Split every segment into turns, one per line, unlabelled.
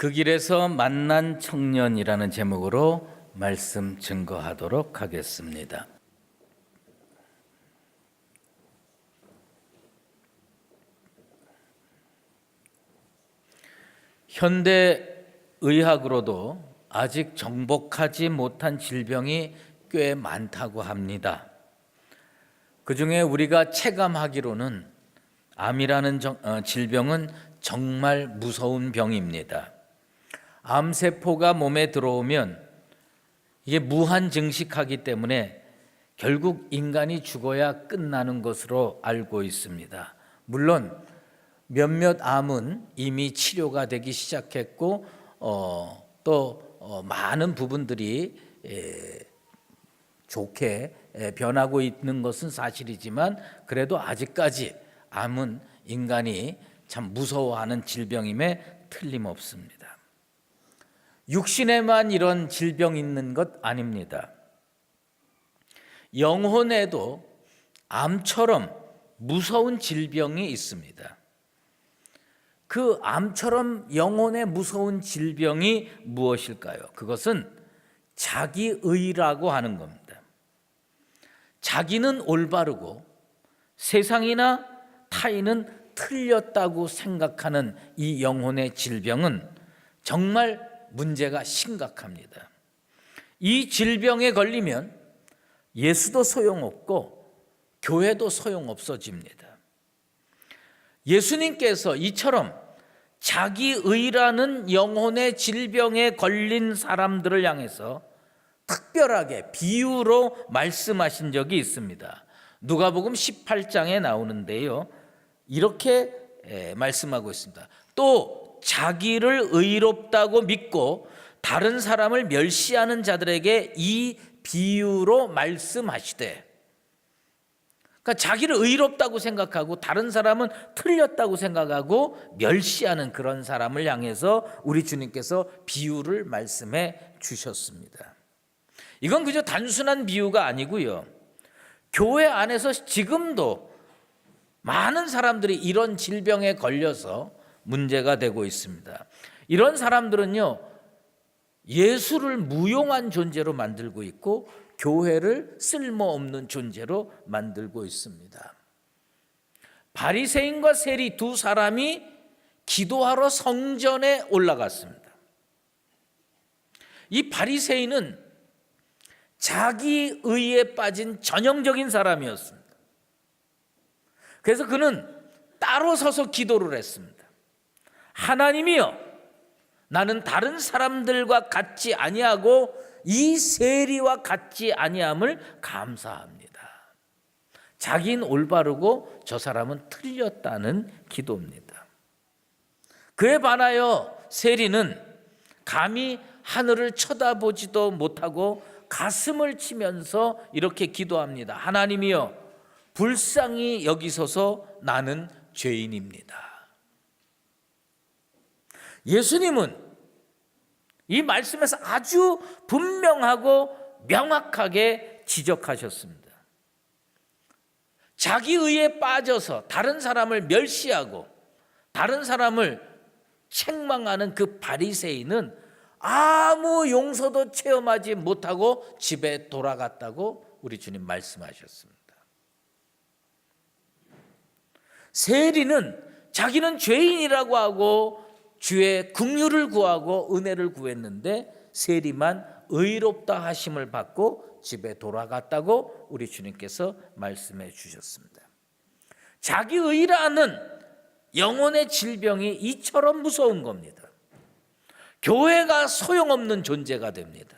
그 길에서 만난 청년이라는 제목으로 말씀 증거하도록 하겠습니다. 현대 의학으로도 아직 정복하지 못한 질병이 꽤 많다고 합니다. 그중에 우리가 체감하기로는 암이라는 질병은 정말 무서운 병입니다. 암세포가 몸에 들어오면 이게 무한 증식하기 때문에 결국 인간이 죽어야 끝나는 것으로 알고 있습니다. 물론 몇몇 암은 이미 치료가 되기 시작했고 또 많은 부분들이 좋게 변하고 있는 것은 사실이지만 그래도 아직까지 암은 인간이 참 무서워하는 질병임에 틀림없습니다. 육신에만 이런 질병이 있는 것 아닙니다. 영혼에도 암처럼 무서운 질병이 있습니다. 그 암처럼 영혼의 무서운 질병이 무엇일까요? 그것은 자기의라고 하는 겁니다. 자기는 올바르고 세상이나 타인은 틀렸다고 생각하는 이 영혼의 질병은 정말 문제가 심각합니다. 이 질병에 걸리면 예수도 소용없고 교회도 소용없어집니다. 예수님께서 이처럼 자기의라는 영혼의 질병에 걸린 사람들을 향해서 특별하게 비유로 말씀하신 적이 있습니다. 누가복음 18장에 나오는데요. 이렇게 말씀하고 있습니다. 또 자기를 의롭다고 믿고 다른 사람을 멸시하는 자들에게 이 비유로 말씀하시되, 그러니까 자기를 의롭다고 생각하고 다른 사람은 틀렸다고 생각하고 멸시하는 그런 사람을 향해서 우리 주님께서 비유를 말씀해 주셨습니다. 이건 그저 단순한 비유가 아니고요. 교회 안에서 지금도 많은 사람들이 이런 질병에 걸려서 문제가 되고 있습니다. 이런 사람들은요, 예수를 무용한 존재로 만들고 있고 교회를 쓸모없는 존재로 만들고 있습니다. 바리새인과 세리 두 사람이 기도하러 성전에 올라갔습니다. 이 바리새인은 자기의에 빠진 전형적인 사람이었습니다. 그래서 그는 따로 서서 기도를 했습니다. 하나님이여, 나는 다른 사람들과 같지 아니하고 이 세리와 같지 아니함을 감사합니다. 자기는 올바르고 저 사람은 틀렸다는 기도입니다. 그에 반하여 세리는 감히 하늘을 쳐다보지도 못하고 가슴을 치면서 이렇게 기도합니다. 하나님이여, 불쌍히 여기소서, 나는 죄인입니다. 예수님은 이 말씀에서 아주 분명하고 명확하게 지적하셨습니다. 자기의에 빠져서 다른 사람을 멸시하고 다른 사람을 책망하는 그 바리새인은 아무 용서도 체험하지 못하고 집에 돌아갔다고 우리 주님 말씀하셨습니다. 세리는 자기는 죄인이라고 하고 주의 긍휼을 구하고 은혜를 구했는데 세리만 의롭다 하심을 받고 집에 돌아갔다고 우리 주님께서 말씀해 주셨습니다. 자기의라는 영혼의 질병이 이처럼 무서운 겁니다. 교회가 소용없는 존재가 됩니다.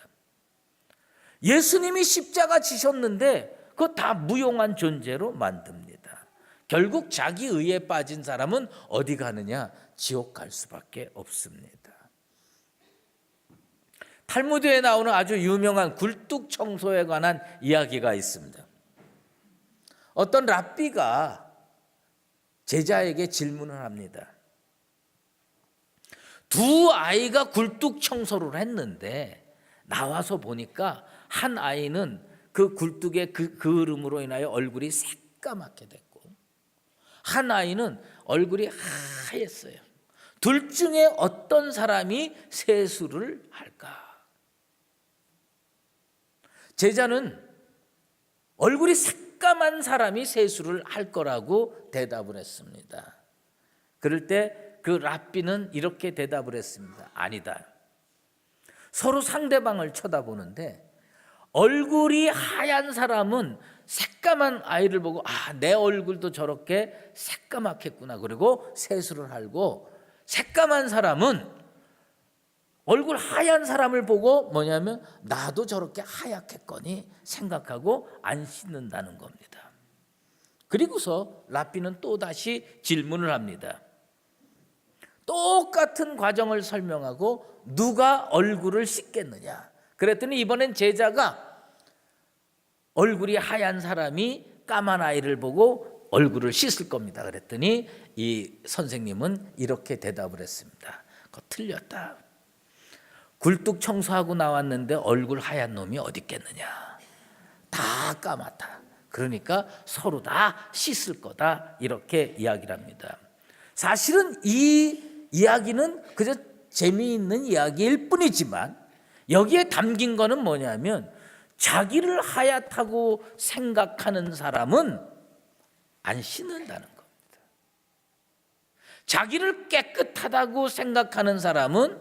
예수님이 십자가 지셨는데 그거 다 무용한 존재로 만듭니다. 결국 자기의에 빠진 사람은 어디 가느냐? 지옥 갈 수밖에 없습니다. 탈무드에 나오는 아주 유명한 굴뚝 청소에 관한 이야기가 있습니다. 어떤 랍비가 제자에게 질문을 합니다. 두 아이가 굴뚝 청소를 했는데 나와서 보니까 한 아이는 그 굴뚝의 그을음으로 인하여 얼굴이 새까맣게 됐고 한 아이는 얼굴이 하였어요. 둘 중에 어떤 사람이 세수를 할까? 제자는 얼굴이 새까만 사람이 세수를 할 거라고 대답을 했습니다. 그럴 때 그 랍비는 이렇게 대답을 했습니다. 아니다. 서로 상대방을 쳐다보는데 얼굴이 하얀 사람은 새까만 아이를 보고 내 얼굴도 저렇게 새까맣겠구나. 그리고 세수를 하고, 새까만 사람은 얼굴 하얀 사람을 보고 뭐냐면 나도 저렇게 하얗겠거니 생각하고 안 씻는다는 겁니다. 그리고서 랍비는 또다시 질문을 합니다. 똑같은 과정을 설명하고 누가 얼굴을 씻겠느냐? 그랬더니 이번엔 제자가 얼굴이 하얀 사람이 까만 아이를 보고 얼굴을 씻을 겁니다. 그랬더니 이 선생님은 이렇게 대답을 했습니다. 그거 틀렸다. 굴뚝 청소하고 나왔는데 얼굴 하얀 놈이 어디 있겠느냐? 다 까맣다. 그러니까 서로 다 씻을 거다. 이렇게 이야기를 합니다. 사실은 이 이야기는 그저 재미있는 이야기일 뿐이지만 여기에 담긴 거는 뭐냐면 자기를 하얗다고 생각하는 사람은 안 씻는다는 겁니다. 자기를 깨끗하다고 생각하는 사람은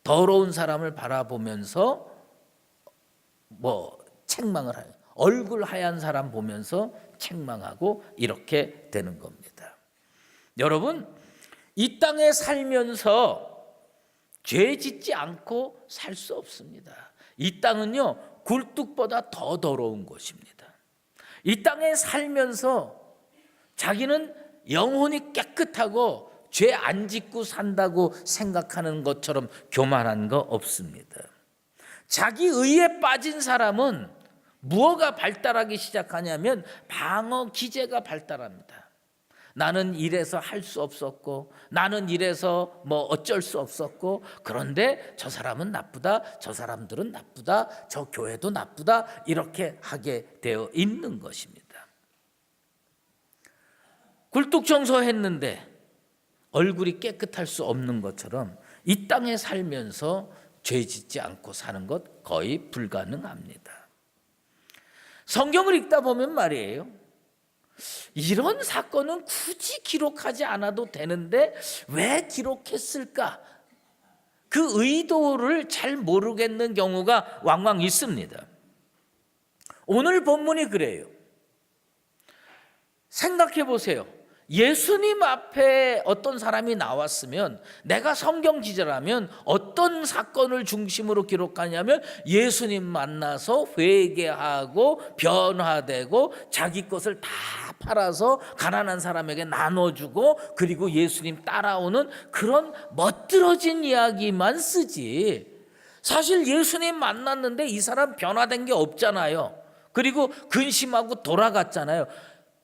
더러운 사람을 바라보면서 책망을 해요. 얼굴 하얀 사람 보면서 책망하고 이렇게 되는 겁니다. 여러분, 이 땅에 살면서 죄 짓지 않고 살 수 없습니다. 이 땅은요, 굴뚝보다 더 더러운 곳입니다. 이 땅에 살면서 자기는 영혼이 깨끗하고 죄 안 짓고 산다고 생각하는 것처럼 교만한 거 없습니다. 자기 의에 빠진 사람은 무엇가 발달하기 시작하냐면 방어 기제가 발달합니다. 나는 이래서 할 수 없었고, 나는 이래서 어쩔 수 없었고, 그런데 저 사람은 나쁘다, 저 사람들은 나쁘다, 저 교회도 나쁘다, 이렇게 하게 되어 있는 것입니다. 굴뚝 청소했는데 얼굴이 깨끗할 수 없는 것처럼 이 땅에 살면서 죄 짓지 않고 사는 것 거의 불가능합니다. 성경을 읽다 보면 말이에요, 이런 사건은 굳이 기록하지 않아도 되는데 왜 기록했을까? 그 의도를 잘 모르겠는 경우가 왕왕 있습니다. 오늘 본문이 그래요. 생각해 보세요. 예수님 앞에 어떤 사람이 나왔으면, 내가 성경 기자라면 어떤 사건을 중심으로 기록하냐면 예수님 만나서 회개하고 변화되고 자기 것을 다 팔아서 가난한 사람에게 나눠주고 그리고 예수님 따라오는 그런 멋들어진 이야기만 쓰지, 사실 예수님 만났는데 이 사람 변화된 게 없잖아요. 그리고 근심하고 돌아갔잖아요.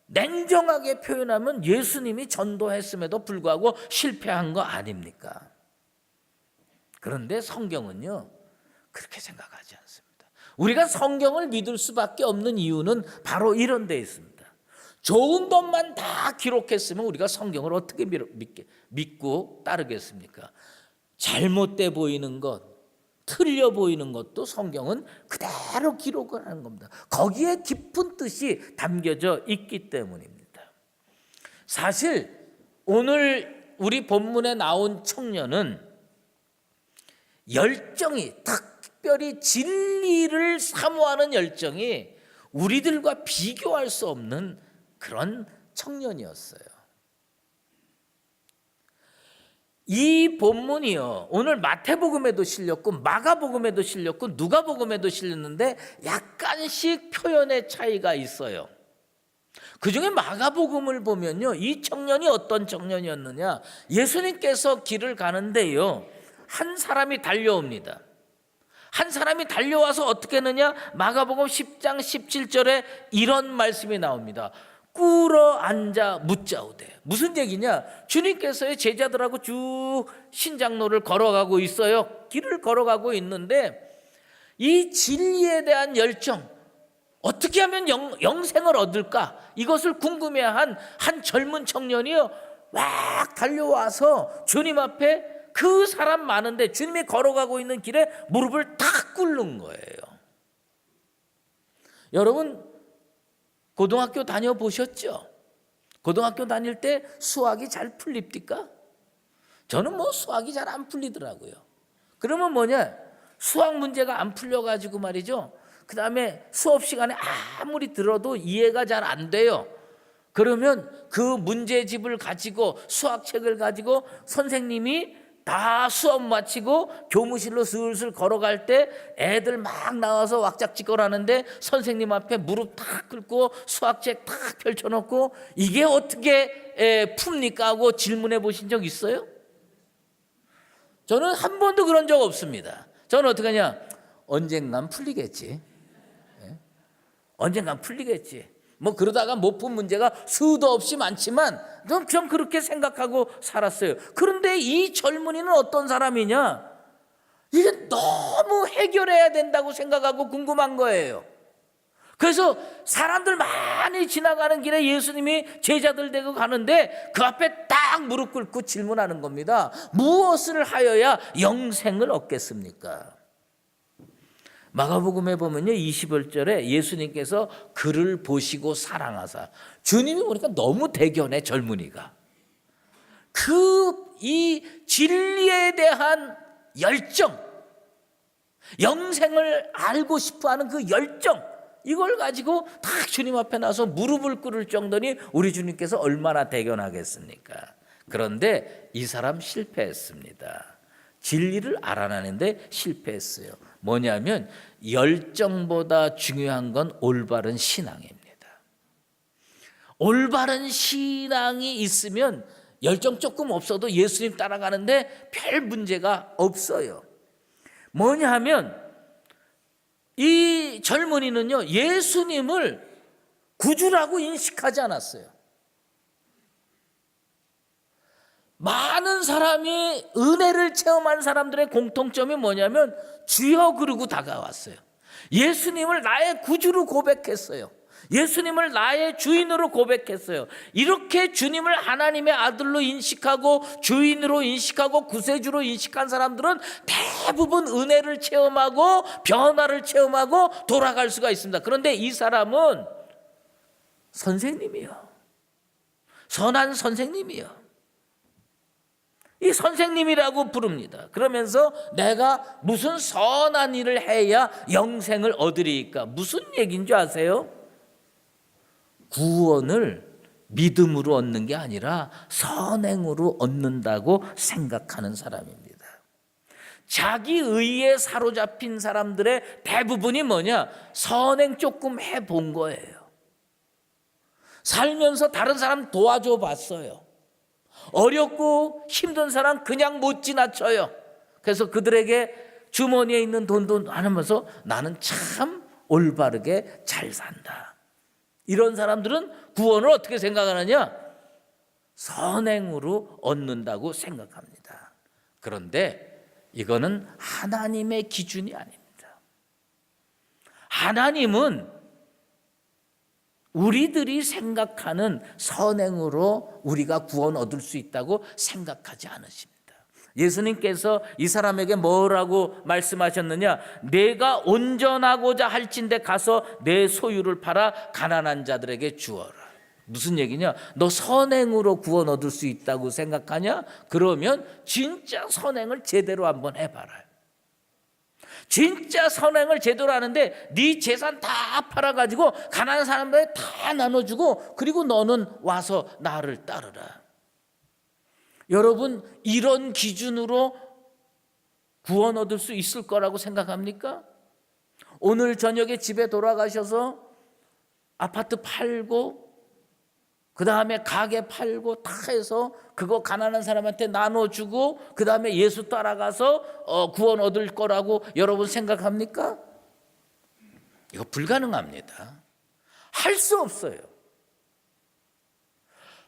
냉정하게 표현하면 예수님이 전도했음에도 불구하고 실패한 거 아닙니까? 그런데 성경은요, 그렇게 생각하지 않습니다. 우리가 성경을 믿을 수밖에 없는 이유는 바로 이런 데 있습니다. 좋은 것만 다 기록했으면 우리가 성경을 어떻게 믿고 따르겠습니까? 잘못돼 보이는 것, 틀려 보이는 것도 성경은 그대로 기록을 하는 겁니다. 거기에 깊은 뜻이 담겨져 있기 때문입니다. 사실 오늘 우리 본문에 나온 청년은 열정이, 특별히 진리를 사모하는 열정이 우리들과 비교할 수 없는 그런 청년이었어요. 이 본문이요, 오늘 마태복음에도 실렸고 마가복음에도 실렸고 누가복음에도 실렸는데 약간씩 표현의 차이가 있어요. 그중에 마가복음을 보면요, 이 청년이 어떤 청년이었느냐, 예수님께서 길을 가는데요, 한 사람이 달려옵니다. 한 사람이 달려와서 어떻게 했느냐, 마가복음 10장 17절에 이런 말씀이 나옵니다. 꿇어 앉아 묻자오되. 무슨 얘기냐, 주님께서의 제자들하고 쭉 신장로를 걸어가고 있어요. 길을 걸어가고 있는데 이 진리에 대한 열정, 어떻게 하면 영생을 얻을까, 이것을 궁금해한 한 젊은 청년이요, 막 달려와서 주님 앞에 그 사람 많은데 주님이 걸어가고 있는 길에 무릎을 탁 꿇는 거예요. 여러분 고등학교 다녀보셨죠? 고등학교 다닐 때 수학이 잘 풀립니까? 저는 뭐 수학이 잘 안 풀리더라고요. 그러면 뭐냐? 수학 문제가 안 풀려가지고 말이죠. 그 다음에 수업 시간에 아무리 들어도 이해가 잘 안 돼요. 그러면 그 문제집을 가지고 수학책을 가지고 선생님이 다 수업 마치고 교무실로 슬슬 걸어갈 때 애들 막 나와서 왁작지껄하는데 선생님 앞에 무릎 탁 꿇고 수학책 탁 펼쳐놓고 이게 어떻게 풉니까 하고 질문해 보신 적 있어요? 저는 한 번도 그런 적 없습니다. 저는 어떻게 하냐? 언젠간 풀리겠지. 언젠간 풀리겠지. 뭐 그러다가 못 푼 문제가 수도 없이 많지만 좀 그렇게 생각하고 살았어요. 그런데 이 젊은이는 어떤 사람이냐? 이게 너무 해결해야 된다고 생각하고 궁금한 거예요. 그래서 사람들 많이 지나가는 길에 예수님이 제자들 데리고 가는데 그 앞에 딱 무릎 꿇고 질문하는 겁니다. 무엇을 하여야 영생을 얻겠습니까? 마가복음에 보면요 21절에 예수님께서 그를 보시고 사랑하사, 주님이 보니까 너무 대견해 젊은이가. 이 진리에 대한 열정, 영생을 알고 싶어하는 그 열정, 이걸 가지고 딱 주님 앞에 나서 무릎을 꿇을 정도니 우리 주님께서 얼마나 대견하겠습니까? 그런데 이 사람 실패했습니다. 진리를 알아내는데 실패했어요. 뭐냐면 열정보다 중요한 건 올바른 신앙입니다. 올바른 신앙이 있으면 열정 조금 없어도 예수님 따라가는데 별 문제가 없어요. 뭐냐 하면 이 젊은이는요 예수님을 구주라고 인식하지 않았어요. 많은 사람이 은혜를 체험한 사람들의 공통점이 뭐냐면 주여 그러고 다가왔어요. 예수님을 나의 구주로 고백했어요. 예수님을 나의 주인으로 고백했어요. 이렇게 주님을 하나님의 아들로 인식하고 주인으로 인식하고 구세주로 인식한 사람들은 대부분 은혜를 체험하고 변화를 체험하고 돌아갈 수가 있습니다. 그런데 이 사람은 선생님이요. 선한 선생님이요. 이 선생님이라고 부릅니다. 그러면서 내가 무슨 선한 일을 해야 영생을 얻으리까? 무슨 얘기인 줄 아세요? 구원을 믿음으로 얻는 게 아니라 선행으로 얻는다고 생각하는 사람입니다. 자기 의에 사로잡힌 사람들의 대부분이 뭐냐? 선행 조금 해본 거예요. 살면서 다른 사람 도와줘 봤어요. 어렵고 힘든 사람 그냥 못 지나쳐요. 그래서 그들에게 주머니에 있는 돈도 나누면서 나는 참 올바르게 잘 산다. 이런 사람들은 구원을 어떻게 생각하느냐? 선행으로 얻는다고 생각합니다. 그런데 이거는 하나님의 기준이 아닙니다. 하나님은 우리들이 생각하는 선행으로 우리가 구원 얻을 수 있다고 생각하지 않으십니다. 예수님께서 이 사람에게 뭐라고 말씀하셨느냐? 내가 온전하고자 할진대 가서 내 소유를 팔아 가난한 자들에게 주어라. 무슨 얘기냐? 너 선행으로 구원 얻을 수 있다고 생각하냐? 그러면 진짜 선행을 제대로 한번 해봐라. 진짜 선행을 제대로 하는데 네 재산 다 팔아가지고 가난한 사람들에 다 나눠주고 그리고 너는 와서 나를 따르라. 여러분 이런 기준으로 구원 얻을 수 있을 거라고 생각합니까? 오늘 저녁에 집에 돌아가셔서 아파트 팔고 그 다음에 가게 팔고 다 해서 그거 가난한 사람한테 나눠주고 그 다음에 예수 따라가서 구원 얻을 거라고 여러분 생각합니까? 이거 불가능합니다. 할 수 없어요.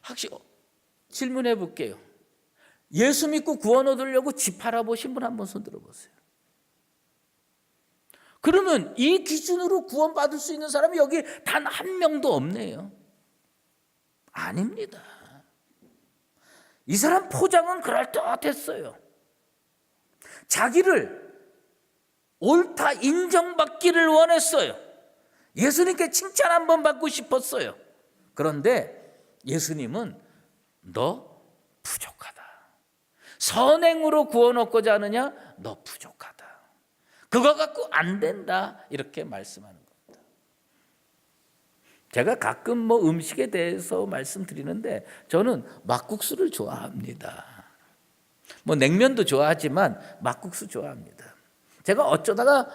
혹시 질문해 볼게요. 예수 믿고 구원 얻으려고 집 팔아보신 분 한번 손 들어보세요. 그러면 이 기준으로 구원 받을 수 있는 사람이 여기 단 한 명도 없네요. 아닙니다. 이 사람 포장은 그럴듯했어요. 자기를 옳다 인정받기를 원했어요. 예수님께 칭찬 한번 받고 싶었어요. 그런데 예수님은 너 부족하다. 선행으로 구원 얻고자 하느냐? 너 부족하다. 그거 갖고 안 된다. 이렇게 말씀하는 겁니다. 제가 가끔 음식에 대해서 말씀드리는데 저는 막국수를 좋아합니다. 냉면도 좋아하지만 막국수 좋아합니다. 제가 어쩌다가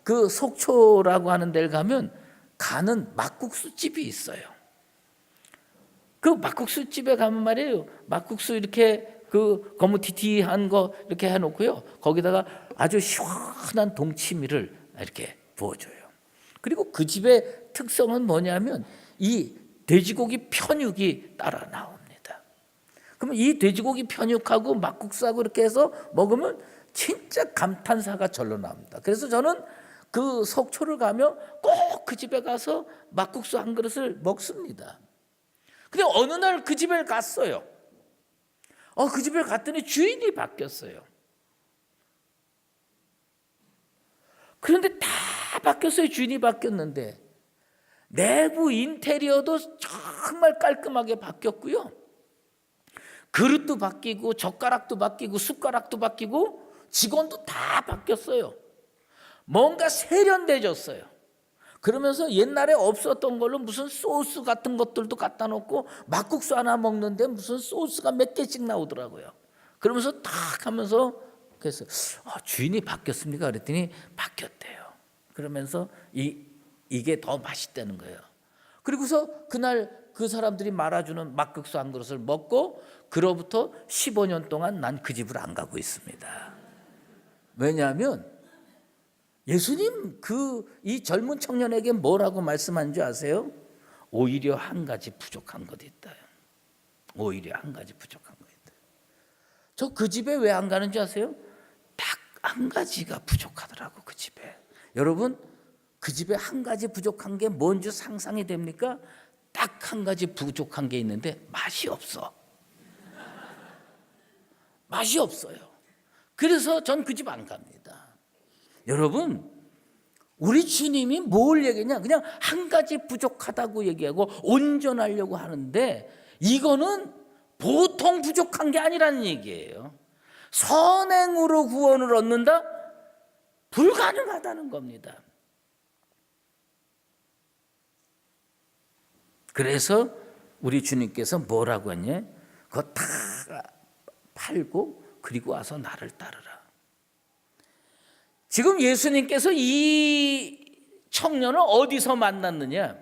그 속초라고 하는 데를 가는 막국수 집이 있어요. 그 막국수 집에 가면 말이에요. 막국수 이렇게 그 거무튀튀한 거 이렇게 해놓고요. 거기다가 아주 시원한 동치미를 이렇게 부어줘요. 그리고 그 집의 특성은 뭐냐면 이 돼지고기 편육이 따라 나옵니다. 그러면 이 돼지고기 편육하고 막국수하고 이렇게 해서 먹으면 진짜 감탄사가 절로 나옵니다. 그래서 저는 그 속초를 가면 꼭 그 집에 가서 막국수 한 그릇을 먹습니다. 근데 어느 날 그 집에 갔어요. 그 집에 갔더니 주인이 바뀌었어요. 그런데 다 바뀌었어요. 주인이 바뀌었는데 내부 인테리어도 정말 깔끔하게 바뀌었고요. 그릇도 바뀌고 젓가락도 바뀌고 숟가락도 바뀌고 직원도 다 바뀌었어요. 뭔가 세련돼졌어요. 그러면서 옛날에 없었던 걸로 무슨 소스 같은 것들도 갖다 놓고 막국수 하나 먹는데 무슨 소스가 몇 개씩 나오더라고요. 그러면서 탁 하면서 그래서 주인이 바뀌었습니까? 그랬더니 바뀌었대요. 그러면서 이게 더 맛있다는 거예요. 그리고서 그날 그 사람들이 말아주는 막국수 한 그릇을 먹고 그로부터 15년 동안 난 그 집을 안 가고 있습니다. 왜냐하면 예수님 이 젊은 청년에게 뭐라고 말씀한 줄 아세요? 오히려 한 가지 부족한 것이 있다. 오히려 한 가지 부족한 것이 있다. 저 그 집에 왜 안 가는 줄 아세요? 딱 한 가지가 부족하더라고 그 집에. 여러분 그 집에 한 가지 부족한 게 뭔지 상상이 됩니까? 딱 한 가지 부족한 게 있는데 맛이 없어. 맛이 없어요. 그래서 전 그 집 안 갑니다. 여러분 우리 주님이 뭘 얘기했냐? 그냥 한 가지 부족하다고 얘기하고 온전하려고 하는데 이거는 보통 부족한 게 아니라는 얘기예요. 선행으로 구원을 얻는다? 불가능하다는 겁니다. 그래서 우리 주님께서 뭐라고 했냐? 그거 다 팔고 그리고 와서 나를 따르라. 지금 예수님께서 이 청년을 어디서 만났느냐?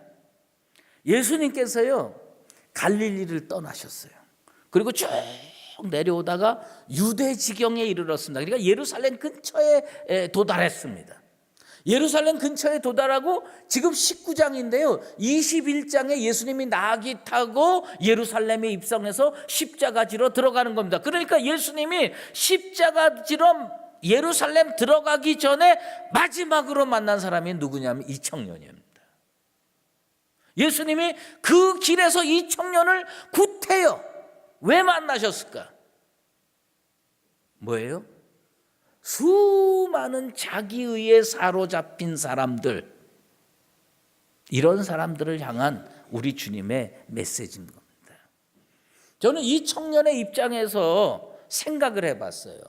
예수님께서요 갈릴리를 떠나셨어요. 그리고 쭉 내려오다가 유대 지경에 이르렀습니다. 그러니까 예루살렘 근처에 도달했습니다. 예루살렘 근처에 도달하고 지금 19장인데요. 21장에 예수님이 나귀 타고 예루살렘에 입성해서 십자가 지러 들어가는 겁니다. 그러니까 예수님이 십자가 지러 예루살렘 들어가기 전에 마지막으로 만난 사람이 누구냐면 이 청년입니다. 예수님이 그 길에서 이 청년을 구태여 왜 만나셨을까? 뭐예요? 수많은 자기의에 사로잡힌 사람들, 이런 사람들을 향한 우리 주님의 메시지인 겁니다. 저는 이 청년의 입장에서 생각을 해봤어요.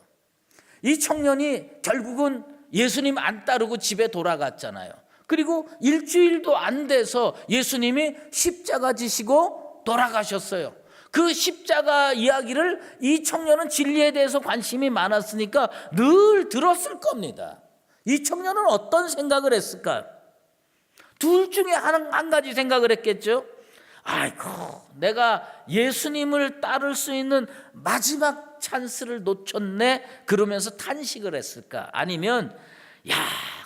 이 청년이 결국은 예수님 안 따르고 집에 돌아갔잖아요. 그리고 일주일도 안 돼서 예수님이 십자가 지시고 돌아가셨어요. 그 십자가 이야기를 이 청년은 진리에 대해서 관심이 많았으니까 늘 들었을 겁니다. 이 청년은 어떤 생각을 했을까? 둘 중에 한 가지 생각을 했겠죠. 아이고, 내가 예수님을 따를 수 있는 마지막 찬스를 놓쳤네. 그러면서 탄식을 했을까? 아니면 야,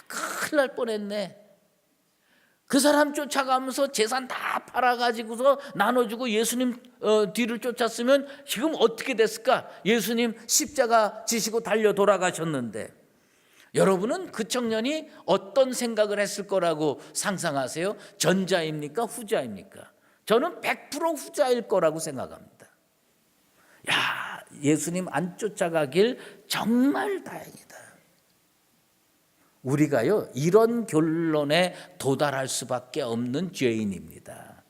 큰일 날 뻔했네. 그 사람 쫓아가면서 재산 다 팔아가지고서 나눠주고 예수님 뒤를 쫓았으면 지금 어떻게 됐을까? 예수님 십자가 지시고 달려 돌아가셨는데. 여러분은 그 청년이 어떤 생각을 했을 거라고 상상하세요? 전자입니까? 후자입니까? 저는 100% 후자일 거라고 생각합니다. 야, 예수님 안 쫓아가길 정말 다행이다. 우리가요 이런 결론에 도달할 수밖에 없는 죄인입니다.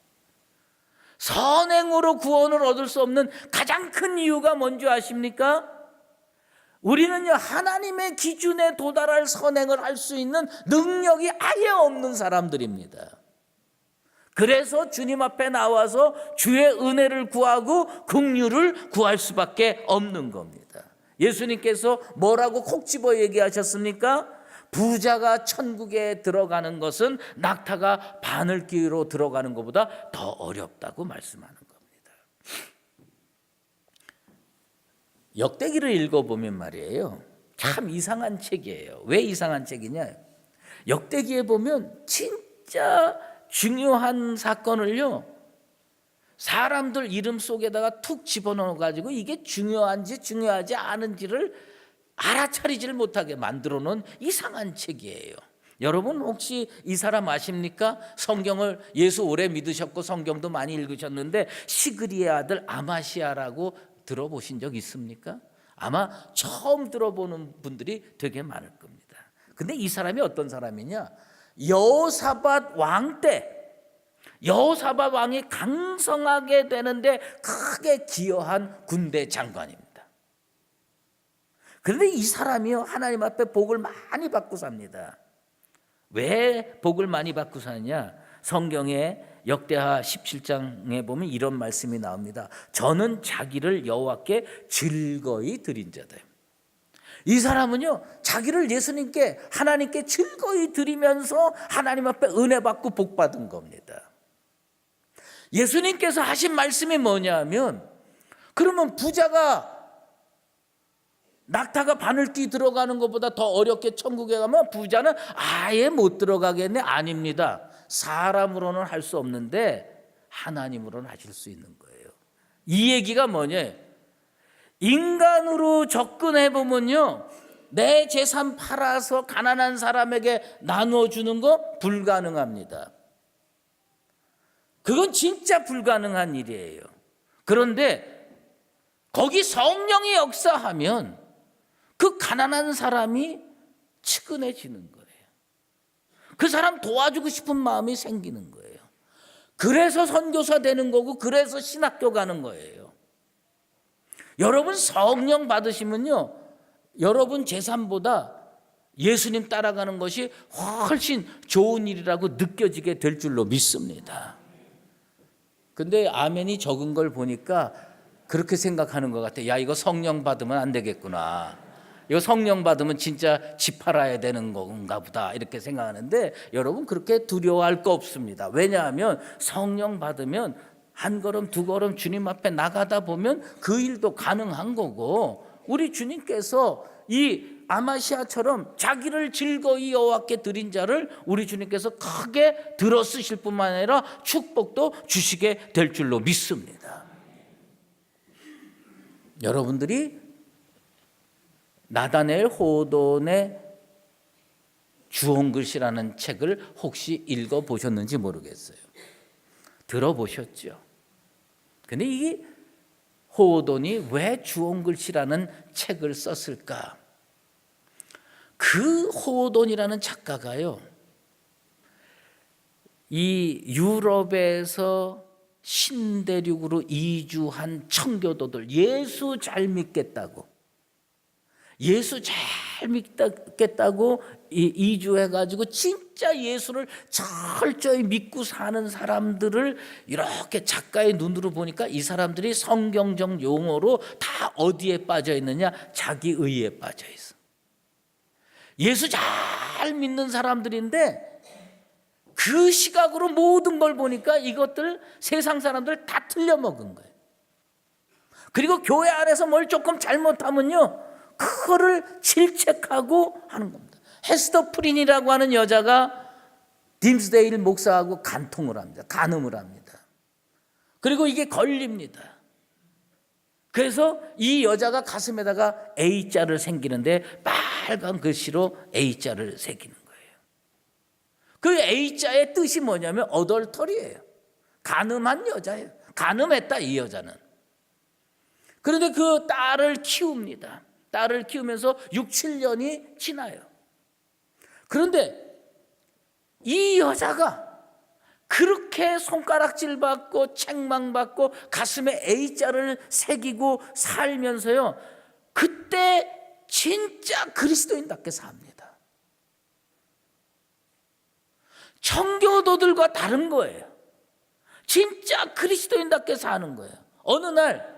선행으로 구원을 얻을 수 없는 가장 큰 이유가 뭔지 아십니까? 우리는요 하나님의 기준에 도달할 선행을 할 수 있는 능력이 아예 없는 사람들입니다. 그래서 주님 앞에 나와서 주의 은혜를 구하고 긍휼을 구할 수밖에 없는 겁니다. 예수님께서 뭐라고 콕 집어 얘기하셨습니까? 부자가 천국에 들어가는 것은 낙타가 바늘귀로 들어가는 것보다 더 어렵다고 말씀하는 겁니다. 역대기를 읽어보면 말이에요 참 이상한 책이에요. 왜 이상한 책이냐? 역대기에 보면 진짜 중요한 사건을요 사람들 이름 속에다가 툭 집어넣어가지고 이게 중요한지 중요하지 않은지를 알아차리지를 못하게 만들어 놓은 이상한 책이에요. 여러분 혹시 이 사람 아십니까? 성경을 예수 오래 믿으셨고 성경도 많이 읽으셨는데 시그리의 아들 아마시아라고 들어보신 적 있습니까? 아마 처음 들어보는 분들이 되게 많을 겁니다. 근데 이 사람이 어떤 사람이냐? 여호사밧 왕 때 여호사밧 왕이 강성하게 되는데 크게 기여한 군대 장관입니다. 그런데 이 사람이요 하나님 앞에 복을 많이 받고 삽니다. 왜 복을 많이 받고 사느냐? 성경에 역대하 17장에 보면 이런 말씀이 나옵니다. 저는 자기를 여호와께 즐거이 드린 자다. 이 사람은요 자기를 예수님께 하나님께 즐거이 드리면서 하나님 앞에 은혜 받고 복 받은 겁니다. 예수님께서 하신 말씀이 뭐냐면 그러면 부자가 낙타가 바늘귀 들어가는 것보다 더 어렵게 천국에 가면 부자는 아예 못 들어가겠네? 아닙니다. 사람으로는 할 수 없는데 하나님으로는 하실 수 있는 거예요. 이 얘기가 뭐냐? 인간으로 접근해 보면요 내 재산 팔아서 가난한 사람에게 나누어 주는 거 불가능합니다. 그건 진짜 불가능한 일이에요. 그런데 거기 성령이 역사하면 그 가난한 사람이 측은해지는 거예요. 그 사람 도와주고 싶은 마음이 생기는 거예요. 그래서 선교사 되는 거고 그래서 신학교 가는 거예요. 여러분 성령 받으시면요 여러분 재산보다 예수님 따라가는 것이 훨씬 좋은 일이라고 느껴지게 될 줄로 믿습니다. 근데 아멘이 적은 걸 보니까 그렇게 생각하는 것 같아요. 야 이거 성령 받으면 안 되겠구나. 이거 성령 받으면 진짜 집 팔아야 되는 건가 보다 이렇게 생각하는데 여러분 그렇게 두려워할 거 없습니다. 왜냐하면 성령 받으면 한 걸음 두 걸음 주님 앞에 나가다 보면 그 일도 가능한 거고 우리 주님께서 이 아마시아처럼 자기를 즐거이 여호와께 드린 자를 우리 주님께서 크게 들어 쓰실 뿐만 아니라 축복도 주시게 될 줄로 믿습니다. 여러분들이 나다넬 호돈의 주홍글씨라는 책을 혹시 읽어보셨는지 모르겠어요. 들어보셨죠? 근데 이 호돈이 왜 주홍글씨라는 책을 썼을까? 그 호돈이라는 작가가요, 이 유럽에서 신대륙으로 이주한 청교도들, 예수 잘 믿겠다고 이주해가지고 진짜 예수를 철저히 믿고 사는 사람들을 이렇게 작가의 눈으로 보니까 이 사람들이 성경적 용어로 다 어디에 빠져 있느냐? 자기 의에 빠져 있어. 예수 잘 믿는 사람들인데 그 시각으로 모든 걸 보니까 이것들 세상 사람들 다 틀려먹은 거예요. 그리고 교회 안에서 뭘 조금 잘못하면요 그거를 질책하고 하는 겁니다. 헤스터 프린이라고 하는 여자가 딤스데일 목사하고 간통을 합니다. 간음을 합니다. 그리고 이게 걸립니다. 그래서 이 여자가 가슴에다가 A자를 새기는데 빨간 글씨로 A자를 새기는 거예요. 그 A자의 뜻이 뭐냐면 어덜터리예요. 간음한 여자예요. 간음했다 이 여자는. 그런데 그 딸을 키웁니다. 딸을 키우면서 6, 7년이 지나요. 그런데 이 여자가 그렇게 손가락질 받고 책망받고 가슴에 A자를 새기고 살면서요, 그때 진짜 그리스도인답게 삽니다. 청교도들과 다른 거예요. 진짜 그리스도인답게 사는 거예요. 어느 날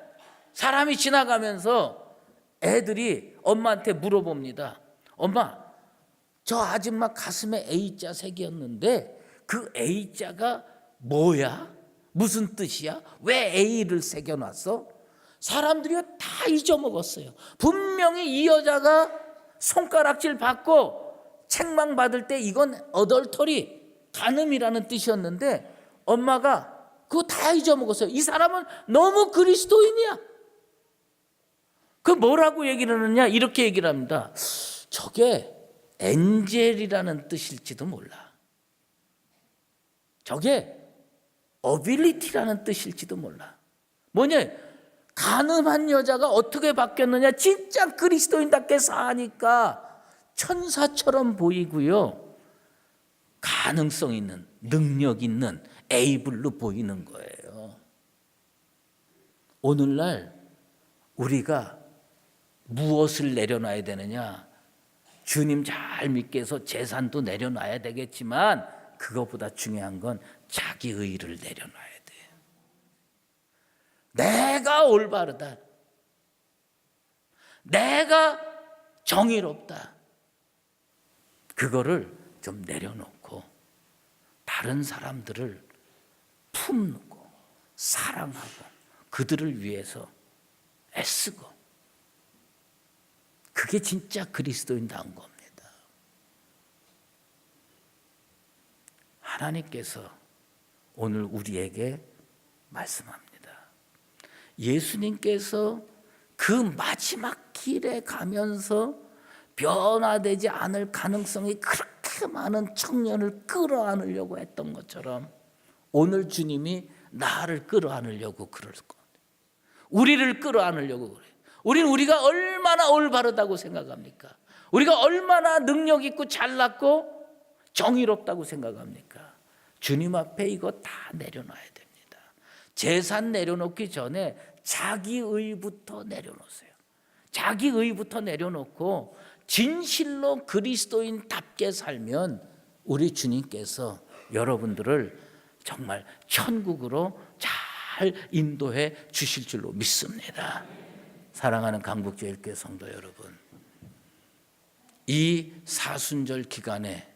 사람이 지나가면서 애들이 엄마한테 물어봅니다. 엄마, 저 아줌마 가슴에 A자 새겼는데 그 A자가 뭐야? 무슨 뜻이야? 왜 A를 새겨놨어? 사람들이 다 잊어먹었어요. 분명히 이 여자가 손가락질 받고 책망받을 때 이건 어덜터리, 간음이라는 뜻이었는데 엄마가 그거 다 잊어먹었어요. 이 사람은 너무 그리스도인이야. 그 뭐라고 얘기를 하느냐? 이렇게 얘기를 합니다. 저게 엔젤이라는 뜻일지도 몰라. 저게 어빌리티라는 뜻일지도 몰라. 뭐냐? 간음한 여자가 어떻게 바뀌었느냐? 진짜 그리스도인답게 사니까 천사처럼 보이고요, 가능성 있는, 능력 있는 에이블로 보이는 거예요. 오늘날 우리가 무엇을 내려놔야 되느냐? 주님 잘 믿게 해서 재산도 내려놔야 되겠지만 그것보다 중요한 건 자기 의의를 내려놔야 돼요. 내가 올바르다, 내가 정의롭다, 그거를 좀 내려놓고 다른 사람들을 품고 사랑하고 그들을 위해서 애쓰고, 그게 진짜 그리스도인다운 겁니다. 하나님께서 오늘 우리에게 말씀합니다. 예수님께서 그 마지막 길에 가면서 변화되지 않을 가능성이 그렇게 많은 청년을 끌어안으려고 했던 것처럼 오늘 주님이 나를 끌어안으려고 그럴 거예요. 우리를 끌어안으려고 그래요. 우리가 얼마나 올바르다고 생각합니까? 우리가 얼마나 능력 있고 잘났고 정의롭다고 생각합니까? 주님 앞에 이거 다 내려놔야 됩니다. 재산 내려놓기 전에 자기의부터 내려놓으세요. 자기의부터 내려놓고 진실로 그리스도인답게 살면 우리 주님께서 여러분들을 정말 천국으로 잘 인도해 주실 줄로 믿습니다. 사랑하는 강북제일교회 성도 여러분, 이 사순절 기간에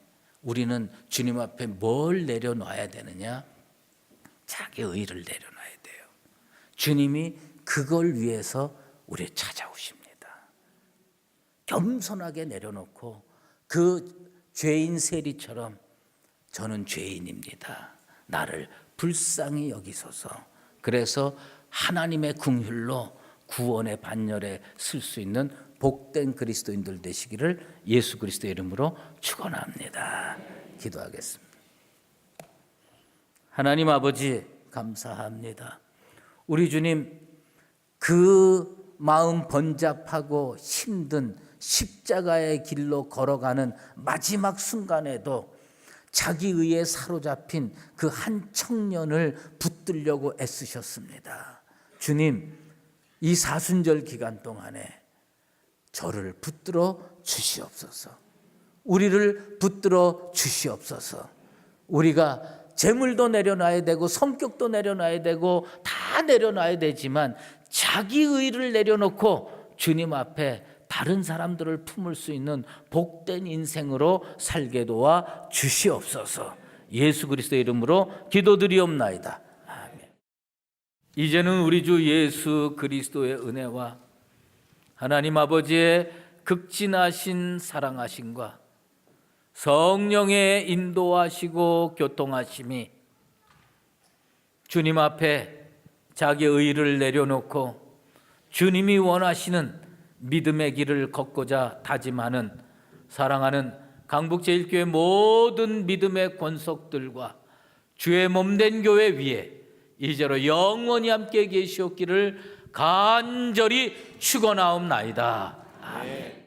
우리는 주님 앞에 뭘 내려놔야 되느냐? 자기 의를 내려놔야 돼요. 주님이 그걸 위해서 우리 찾아오십니다. 겸손하게 내려놓고 그 죄인 세리처럼 저는 죄인입니다, 나를 불쌍히 여기소서. 그래서 하나님의 긍휼로 구원의 반열에 쓸 수 있는 복된 그리스도인들 되시기를 예수 그리스도의 이름으로 축원합니다. 기도하겠습니다. 하나님 아버지, 감사합니다. 우리 주님, 그 마음 번잡하고 힘든 십자가의 길로 걸어가는 마지막 순간에도 자기 의에 사로잡힌 그 한 청년을 붙들려고 애쓰셨습니다. 주님, 이 사순절 기간 동안에 저를 붙들어 주시옵소서. 우리를 붙들어 주시옵소서. 우리가 재물도 내려놔야 되고 성격도 내려놔야 되고 다 내려놔야 되지만 자기 의를 내려놓고 주님 앞에 다른 사람들을 품을 수 있는 복된 인생으로 살게 도와 주시옵소서. 예수 그리스도의 이름으로 기도드리옵나이다. 아멘. 이제는 우리 주 예수 그리스도의 은혜와 하나님 아버지의 극진하신 사랑하심과 성령의 인도하시고 교통하심이 주님 앞에 자기 의의를 내려놓고 주님이 원하시는 믿음의 길을 걷고자 다짐하는 사랑하는 강북제일교회 모든 믿음의 권속들과 주의 몸된 교회 위에 이제로 영원히 함께 계시옵기를 간절히 축원하옵나이다. 아멘.